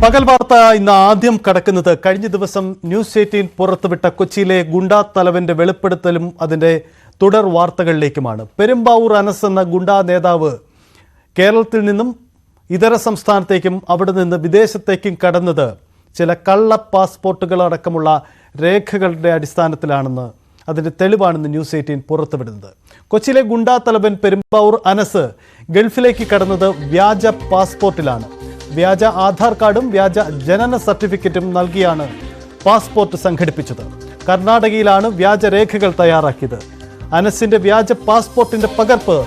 പകൽ വാർത്ത ഇന്ന് ആദ്യം കടക്കുന്നത് കഴിഞ്ഞ ദിവസം ന്യൂസ് 18 പുറത്തുവിട്ട കൊച്ചിയിലെ ഗുണ്ടാ തലവന്റെ വെളിപ്പെടുത്തലും അതിന്റെ തുടർ വാർത്തകളിലേക്കുമാണ്. പെരുമ്പാവൂർ അനസ് എന്ന ഗുണ്ടാ നേതാവ് കേരളത്തിൽ നിന്നും ഇതര സംസ്ഥാനത്തേക്കും അവിടെ നിന്ന് വിദേശത്തേക്കും കടന്നത് ചില കള്ള പാസ്പോർട്ടുകൾ അടക്കമുള്ള രേഖകളുടെ അടിസ്ഥാനത്തിലാണെന്ന് അതിന്റെ തെളിവാണെന്ന് ന്യൂസ് 18 പുറത്തുവിടുന്നത്. കൊച്ചിയിലെ ഗുണ്ടാ തലവൻ പെരുമ്പാവൂർ അനസ് ഗൾഫിലേക്ക് കടന്നത് വ്യാജ പാസ്പോർട്ടിലാണ്. വ്യാജ ആധാർ കാർഡും വ്യാജ ജനന സർട്ടിഫിക്കറ്റും നൽകിയാണ് പാസ്പോർട്ട് സംഘടിപ്പിച്ചത്. കർണാടകയിലാണ് വ്യാജരേഖകൾ തയ്യാറാക്കിയത്. അനസിന്റെ വ്യാജ പാസ്പോർട്ടിന്റെ പകർപ്പ്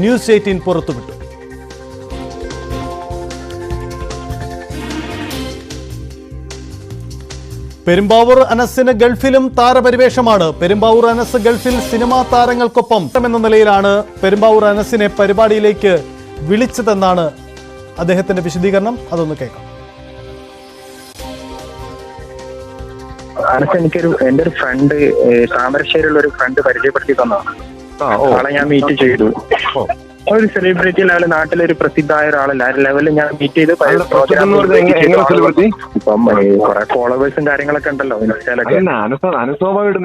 ന്യൂസ് 18 പുറത്തുവിട്ടു. പെരുമ്പാവൂർ അനസിന് ഗൾഫിലും താരപരിവേഷമാണ്. പെരുമ്പാവൂർ അനസ് ഗൾഫിൽ സിനിമാ താരങ്ങൾക്കൊപ്പം എന്ന നിലയിലാണ് പെരുമ്പാവൂർ അനസിനെ പരിപാടിയിലേക്ക് വിളിച്ചതെന്നാണ് അദ്ദേഹത്തിന്റെ വിശദീകരണം. അതൊന്ന് കേൾക്കാം. അനസ് എന്റെ ഒരു ഫ്രണ്ട് താമരശ്ശേരിയുള്ള ഒരു ഫ്രണ്ട് പരിചയപ്പെടുത്തി തന്നതാണ്. ആളെ ഞാൻ മീറ്റ് ചെയ്തു. ഒരു സെലിബ്രിറ്റി ലെവല്, നാട്ടിലൊരു പ്രസിദ്ധമായ ഒരാളല്ല. ആ ലെവലിൽ ഞാൻ മീറ്റ് ചെയ്ത് ഇപ്പം കുറെ ഫോളോവേഴ്സും കാര്യങ്ങളൊക്കെ ഉണ്ടല്ലോ ഇൻസ്റ്റയിലൊക്കെ.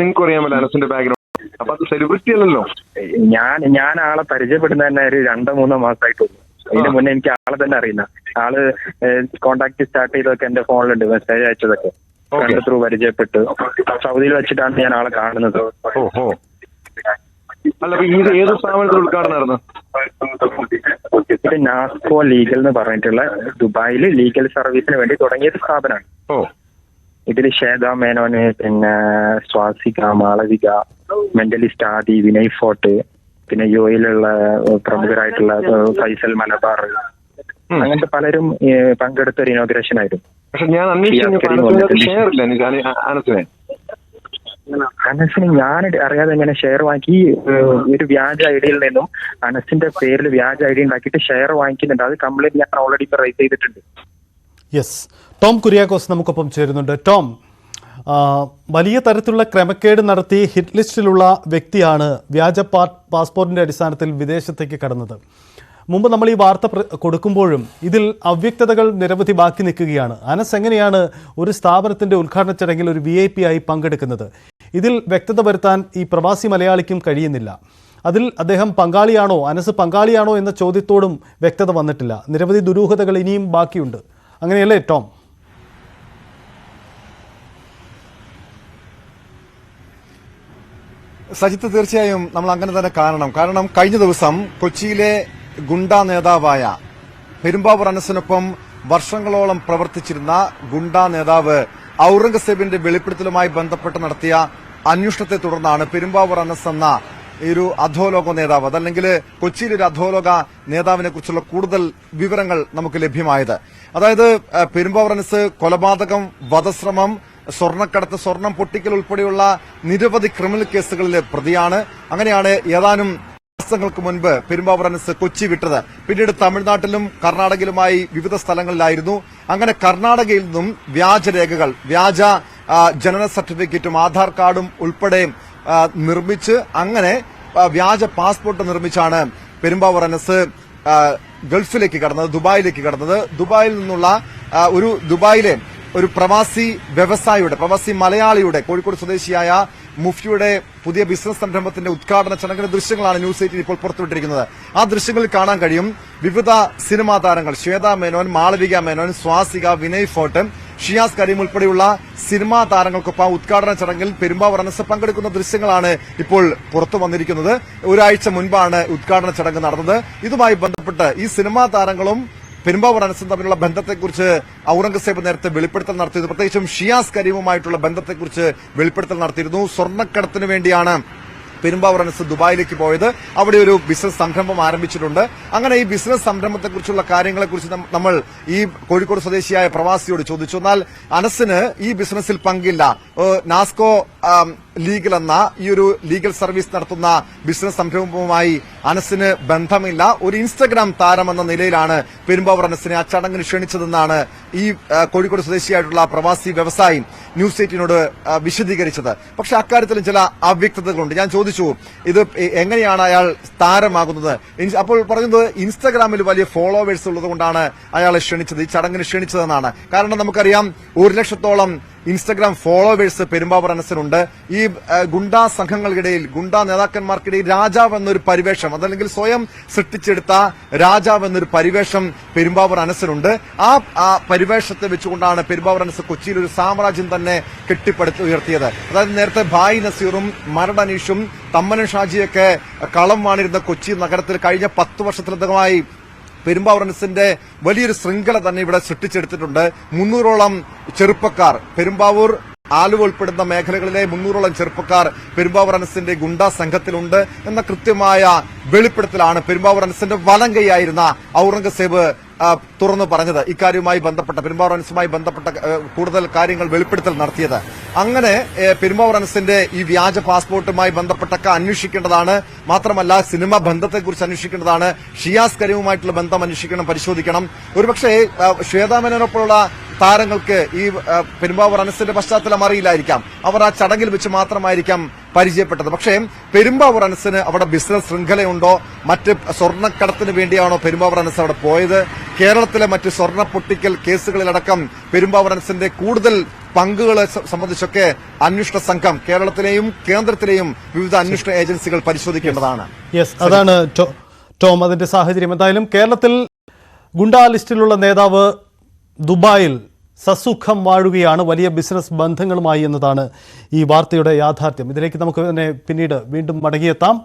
നിങ്ങൾക്ക് അറിയാമല്ലോ അനസിന്റെ ബാക്ക്ഗ്രൗണ്ട്. അപ്പൊ അത് സെലിബ്രിറ്റി അല്ലല്ലോ. ഞാൻ ആളെ പരിചയപ്പെടുന്ന തന്നെ ഒരു 2-3 മാസമായിട്ടുള്ളൂ. അതിന് മുന്നേ എനിക്ക് ആളെ തന്നെ അറിയുന്ന ആള് കോണ്ടാക്ട് സ്റ്റാർട്ട് ചെയ്തൊക്കെ എന്റെ ഫോണിലുണ്ട്. മെസ്സേജ് അയച്ചതൊക്കെ ഫ്രണ്ട് ത്രൂ പരിചയപ്പെട്ട് സൗദിയിൽ വെച്ചിട്ടാണ് ഞാൻ ആളെ കാണുന്നത്. അല്ല, ഇത് ഏത് സ്ഥാപനത്തിൽ ഉദ്ഘാടനമായിരുന്നു? ഇത് നാസ്കോ ലീഗൽ എന്ന് പറഞ്ഞിട്ടുള്ള ദുബായിൽ ലീഗൽ സർവീസിന് വേണ്ടി തുടങ്ങിയ ഒരു സ്ഥാപനമാണ്. ഇതിൽ ശ്വേത മേനോന്, പിന്നെ സ്വാസിക, മാളവിക, മെന്റലിസ്റ്റ് ആദി, വിനയ് ഫോർട്ട്, പിന്നെ യുഎയിലുള്ള പ്രമുഖരായിട്ടുള്ള ഫൈസൽ മലബാർ, അങ്ങനത്തെ പലരും പങ്കെടുത്ത ഒരു ഇനോഗ്രേഷൻ ആയിരുന്നു. അനസിന് ഞാൻ അറിയാതെ എങ്ങനെ ഷെയർ വാങ്ങി ഒരു വ്യാജ ഐഡിയിൽ നിന്നും അനസിന്റെ പേരിൽ വ്യാജ ഐഡി ഉണ്ടാക്കിയിട്ട് ഷെയർ വാങ്ങിക്കുന്നുണ്ട്. അത് കംപ്ലൈന്റ് ഞാൻ ഓൾറെഡി ഇപ്പൊ റൈസ് ചെയ്തിട്ടുണ്ട്. യെസ്, ടോം കുര്യാക്കോസ് നമുക്കൊപ്പം ചേരുന്നുണ്ട്. ടോം, വലിയ തരത്തിലുള്ള ക്രമക്കേട് നടത്തി ഹിറ്റ് ലിസ്റ്റിലുള്ള വ്യക്തിയാണ് വ്യാജ പാസ്പോർട്ടിന്റെ അടിസ്ഥാനത്തിൽ വിദേശത്തേക്ക് കടന്നത്. മുമ്പ് നമ്മൾ ഈ വാർത്ത കൊടുക്കുമ്പോഴും ഇതിൽ അവ്യക്തതകൾ നിരവധി ബാക്കി നിൽക്കുകയാണ്. അനസ് എങ്ങനെയാണ് ഒരു സ്ഥാപനത്തിന്റെ ഉദ്ഘാടന ചടങ്ങിൽ ഒരു VIP ആയി പങ്കെടുക്കുന്നത്? ഇതിൽ വ്യക്തത വരുത്താൻ ഈ പ്രവാസി മലയാളിക്കും കഴിയുന്നില്ല. അതിൽ അദ്ദേഹം പങ്കാളിയാണോ, അനസ് പങ്കാളിയാണോ എന്ന ചോദ്യത്തോടും വ്യക്തത വന്നിട്ടില്ല. നിരവധി ദുരൂഹതകൾ ഇനിയും ബാക്കിയുണ്ട്. അങ്ങനെയല്ലേ ടോം? സജിത്ത്, തീർച്ചയായും നമ്മൾ അങ്ങനെ തന്നെ കാരണം കഴിഞ്ഞ ദിവസം കൊച്ചിയിലെ ഗുണ്ടാ നേതാവായ പെരുമ്പാവൂർ അനസിനൊപ്പം വർഷങ്ങളോളം പ്രവർത്തിച്ചിരുന്ന ഗുണ്ടാ നേതാവ് ഔറംഗസേബിന്റെ വെളിപ്പെടുത്തലുമായി ബന്ധപ്പെട്ട് നടത്തിയ അന്വേഷണത്തെ തുടർന്നാണ് പെരുമ്പാവൂർ അനസ് എന്ന ഒരു അധോലോക നേതാവ്, അതല്ലെങ്കിൽ കൊച്ചിയിലെ ഒരു അധോലോക നേതാവിനെ കുറിച്ചുള്ള കൂടുതൽ വിവരങ്ങൾ നമുക്ക് ലഭ്യമായത്. അതായത് പെരുമ്പാവൂർ അനസ് കൊലപാതകം, വധശ്രമം, സ്വർണ്ണക്കടത്ത്, സ്വർണം പൊട്ടിക്കൽ ഉൾപ്പെടെയുള്ള നിരവധി ക്രിമിനൽ കേസുകളിലെ പ്രതിയാണ്. അങ്ങനെയാണ് ഏതാനും ദിവസങ്ങൾക്ക് മുൻപ് പെരുമ്പാവൂർ അനസ് കൊച്ചി വിട്ടത്. പിന്നീട് തമിഴ്നാട്ടിലും കർണാടകയിലുമായി വിവിധ സ്ഥലങ്ങളിലായിരുന്നു. അങ്ങനെ കർണാടകയിൽ നിന്നും വ്യാജരേഖകൾ, വ്യാജ ജനന സർട്ടിഫിക്കറ്റും ആധാർ കാർഡും ഉൾപ്പെടെ നിർമ്മിച്ച് അങ്ങനെ വ്യാജ പാസ്പോർട്ട് നിർമ്മിച്ചാണ് പെരുമ്പാവൂർ അനസ് ഗൾഫിലേക്ക് കടന്നത്, ദുബായിലേക്ക് കടന്നത്. ദുബായിൽ നിന്നുള്ള ദുബായിലെ ഒരു പ്രവാസി വ്യവസായിയുടെ, പ്രവാസി മലയാളിയുടെ, കോഴിക്കോട് സ്വദേശിയായ മുഫ്റ്റിയുടെ പുതിയ ബിസിനസ് സംരംഭത്തിന്റെ ഉദ്ഘാടന ചടങ്ങിന്റെ ദൃശ്യങ്ങളാണ് ന്യൂസ് 18 ഇപ്പോൾ പുറത്തുവിട്ടിരിക്കുന്നത്. ആ ദൃശ്യങ്ങളിൽ കാണാൻ കഴിയും വിവിധ സിനിമാ താരങ്ങൾ, ശ്വേത മേനോൻ, മാളവിക മേനോൻ, സ്വാസിക, വിനയ് ഫോർട്ട്, ഷിയാസ് കരീം ഉൾപ്പെടെയുള്ള സിനിമാ താരങ്ങൾക്കൊപ്പം ഉദ്ഘാടന ചടങ്ങിൽ പെരുമ്പാവൂർ അനസ് പങ്കെടുക്കുന്ന ദൃശ്യങ്ങളാണ് ഇപ്പോൾ പുറത്തു വന്നിരിക്കുന്നത്. ഒരാഴ്ച മുൻപാണ് ഉദ്ഘാടന ചടങ്ങ് നടന്നത്. ഇതുമായി ബന്ധപ്പെട്ട് ഈ സിനിമാ താരങ്ങളും പെരുമ്പാവൂർ അനസും തമ്മിലുള്ള ബന്ധത്തെക്കുറിച്ച് ഔറംഗസേബ് നേരത്തെ വെളിപ്പെടുത്തൽ നടത്തിയിരുന്നു. പ്രത്യേകിച്ചും ഷിയാസ് കരീമുമായിട്ടുള്ള ബന്ധത്തെക്കുറിച്ച് വെളിപ്പെടുത്തൽ നടത്തിയിരുന്നു. സ്വർണ്ണക്കടത്തിന് വേണ്ടിയാണ് പെരുമ്പാവൂർ അനസ് ദുബായിലേക്ക് പോയത്. അവിടെ ഒരു ബിസിനസ് സംരംഭം ആരംഭിച്ചിട്ടുണ്ട്. അങ്ങനെ ഈ ബിസിനസ് സംരംഭത്തെക്കുറിച്ചുള്ള കാര്യങ്ങളെക്കുറിച്ച് നമ്മൾ ഈ കോഴിക്കോട് സ്വദേശിയായ പ്രവാസിയോട് ചോദിച്ചു. എന്നാൽ അനസിന് ഈ ബിസിനസ്സിൽ പങ്കില്ല. നാസ്കോ ലീഗൽ എന്ന ഈ ഒരു ലീഗൽ സർവീസ് നടത്തുന്ന ബിസിനസ് സംരംഭവുമായി അനസിന് ബന്ധമില്ല. ഒരു ഇൻസ്റ്റഗ്രാം താരം എന്ന നിലയിലാണ് പെരുമ്പാവൂർ അനസിനെ ആ ചടങ്ങിന് ക്ഷണിച്ചതെന്നാണ് ഈ കോഴിക്കോട് സ്വദേശിയായിട്ടുള്ള പ്രവാസി വ്യവസായി ന്യൂസ് 18നോട് വിശദീകരിച്ചത്. പക്ഷെ അക്കാര്യത്തിലും ചില അവ്യക്തതകളുണ്ട്. ഞാൻ ചോദിച്ചു ഇത് എങ്ങനെയാണ് അയാൾ താരമാകുന്നത്. അപ്പോൾ പറഞ്ഞത് ഇൻസ്റ്റഗ്രാമിൽ വലിയ ഫോളോവേഴ്സ് ഉള്ളത് കൊണ്ടാണ് അയാളെ ക്ഷണിച്ചത്, ഈ ചടങ്ങിന് ക്ഷണിച്ചതെന്നാണ്. കാരണം നമുക്കറിയാം 1 ലക്ഷത്തോളം ഇൻസ്റ്റഗ്രാം ഫോളോവേഴ്സ് പെരുമ്പാവൂർ അനസിനുണ്ട്. ഈ ഗുണ്ടാ സംഘങ്ങൾക്കിടയിൽ, ഗുണ്ടാ നേതാക്കന്മാർക്കിടയിൽ രാജാവ് എന്നൊരു പരിവേഷം, അതല്ലെങ്കിൽ സ്വയം സൃഷ്ടിച്ചെടുത്ത രാജാവ് എന്നൊരു പരിവേഷം പെരുമ്പാവൂർ അനസിനുണ്ട്. ആ പരിവേഷത്തെ വെച്ചുകൊണ്ടാണ് പെരുമ്പാവൂർ അനസ് കൊച്ചിയിൽ ഒരു സാമ്രാജ്യം തന്നെ കെട്ടിപ്പടുത്ത് ഉയർത്തിയത്. അതായത് നേരത്തെ ഭായ് നസീറും മരട് അനീഷും തമ്മനം ഷാജിയൊക്കെ കളം വാണിരുന്ന കൊച്ചി നഗരത്തിൽ കഴിഞ്ഞ 10 വർഷത്തിലധികമായി പെരുമ്പാവൂർ അനസിന്റെ വലിയൊരു ശൃംഖല തന്നെ ഇവിടെ സൃഷ്ടിച്ചെടുത്തിട്ടുണ്ട്. 300ഓളം ചെറുപ്പക്കാർ, പെരുമ്പാവൂർ ആലുവ ഉൾപ്പെടുന്ന മേഖലകളിലെ 300ഓളം ചെറുപ്പക്കാർ പെരുമ്പാവൂർ അനസിന്റെ ഗുണ്ടാ സംഘത്തിലുണ്ട് എന്ന കൃത്യമായ വെളിപ്പെടുത്തലാണ് പെരുമ്പാവൂർ അനസിന്റെ വലം കൈയായിരുന്ന ഔറംഗസേബ് തുറന്നു പറഞ്ഞത്. ഇക്കാര്യവുമായി ബന്ധപ്പെട്ട പെരുമ്പാവൂർ അനസുമായി ബന്ധപ്പെട്ട കൂടുതൽ കാര്യങ്ങൾ വെളിപ്പെടുത്തൽ നടത്തിയത്. അങ്ങനെ പെരുമ്പാവൂർ അനസിന്റെ ഈ വ്യാജ പാസ്പോർട്ടുമായി ബന്ധപ്പെട്ടൊക്കെ അന്വേഷിക്കേണ്ടതാണ്. മാത്രമല്ല സിനിമ ബന്ധത്തെക്കുറിച്ച് അന്വേഷിക്കേണ്ടതാണ്. ഷിയാസ് കരീമുമായിട്ടുള്ള ബന്ധം അന്വേഷിക്കണം, പരിശോധിക്കണം. ഒരുപക്ഷെ ശ്വേതാമേനോടൊപ്പമുള്ള താരങ്ങൾക്ക് ഈ പെരുമ്പാവൂർ അനസിന്റെ പശ്ചാത്തലം അറിയില്ലായിരിക്കാം. അവർ ആ ചടങ്ങിൽ വെച്ച് മാത്രമായിരിക്കാം പരിചയപ്പെട്ടത്. പക്ഷേ പെരുമ്പാവൂർ അനസിന് അവിടെ ബിസിനസ് ശൃംഖലയുണ്ടോ, മറ്റ് സ്വർണ്ണക്കടത്തിന് വേണ്ടിയാണോ പെരുമ്പാവൂർ അനസ് അവിടെ പോയത്? കേരളത്തിലെ മറ്റ് സ്വർണ്ണ പൊട്ടിക്കൽ കേസുകളിലടക്കം പെരുമ്പാവൂർ അനസിന്റെ കൂടുതൽ പങ്കുകളെ സംബന്ധിച്ചൊക്കെ അന്വേഷണ സംഘം കേരളത്തിലെയും കേന്ദ്രത്തിലെയും വിവിധ അന്വേഷണ ഏജൻസികൾ പരിശോധിക്കേണ്ടതാണ്. അതാണ് ടോം അതിന്റെ സാഹചര്യം. എന്തായാലും കേരളത്തിൽ ഗുണ്ടാ ലിസ്റ്റിലുള്ള നേതാവ് ദുബായിൽ സസുഖം വാഴുകയാണ്, വലിയ ബിസിനസ് ബന്ധങ്ങളുമായി എന്നതാണ് ഈ വാർത്തയുടെ യാഥാർത്ഥ്യം. ഇതിലേക്ക് നമുക്ക് തന്നെ പിന്നീട് വീണ്ടും മടങ്ങിയെത്താം.